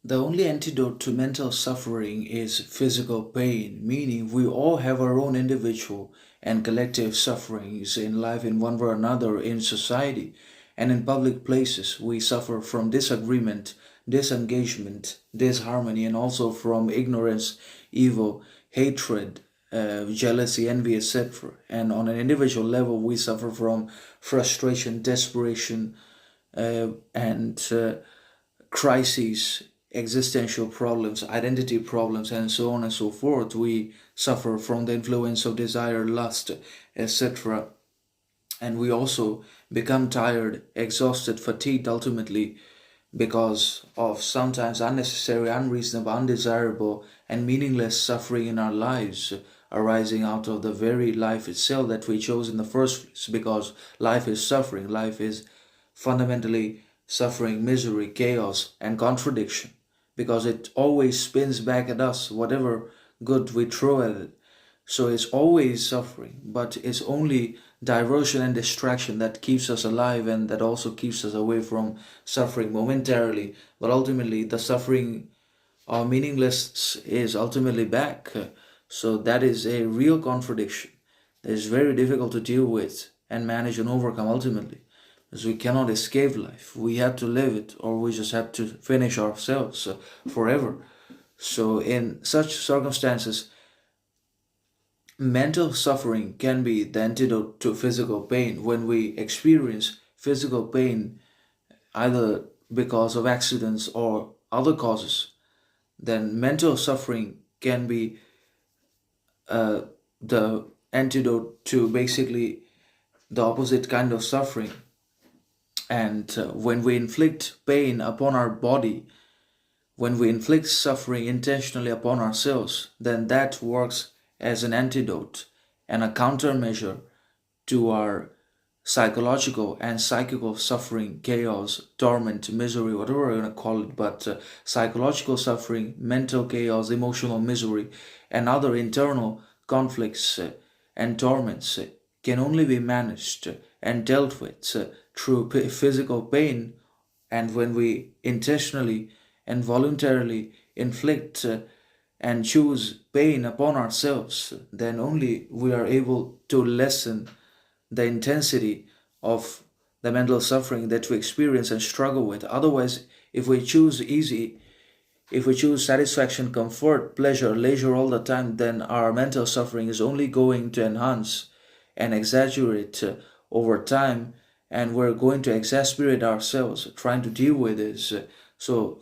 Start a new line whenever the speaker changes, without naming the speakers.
The only antidote to mental suffering is physical pain, meaning we all have our own individual and collective sufferings in life in one way or another in society and in public places. We suffer from disagreement, disengagement, disharmony, and also from ignorance, evil, hatred, jealousy, envy, etc. And on an individual level, we suffer from frustration, desperation, and crises, existential problems, identity problems, and so on and so forth. We suffer from the influence of desire, lust, etc. And we also become tired, exhausted, fatigued ultimately because of sometimes unnecessary, unreasonable, undesirable, and meaningless suffering in our lives arising out of the very life itself that we chose in the first place. Because life is suffering, life is fundamentally suffering, misery, chaos, and contradiction. Because it always spins back at us, whatever good we throw at it. So it's always suffering, but it's only diversion and distraction that keeps us alive and that also keeps us away from suffering momentarily. But ultimately, the suffering or meaningless is ultimately back. So that is a real contradiction that is very difficult to deal with and manage and overcome ultimately. Because we cannot escape life. We have to live it, or we just have to finish ourselves forever. So, in such circumstances, mental suffering can be the antidote to physical pain. When we experience physical pain, either because of accidents or other causes, then mental suffering can be the antidote to basically the opposite kind of suffering. And when we inflict pain upon our body, when we inflict suffering intentionally upon ourselves, then that works as an antidote and a countermeasure to our psychological and psychical suffering, chaos, torment, misery, whatever we're going to call it, but psychological suffering, mental chaos, emotional misery, and other internal conflicts and torments can only be managed and dealt with through physical pain. And when we intentionally and voluntarily inflict and choose pain upon ourselves, then only we are able to lessen the intensity of the mental suffering that we experience and struggle with. Otherwise, if we choose easy, if we choose satisfaction, comfort, pleasure, leisure all the time, then our mental suffering is only going to enhance and exaggerate over time, and we're going to exasperate ourselves trying to deal with this. So,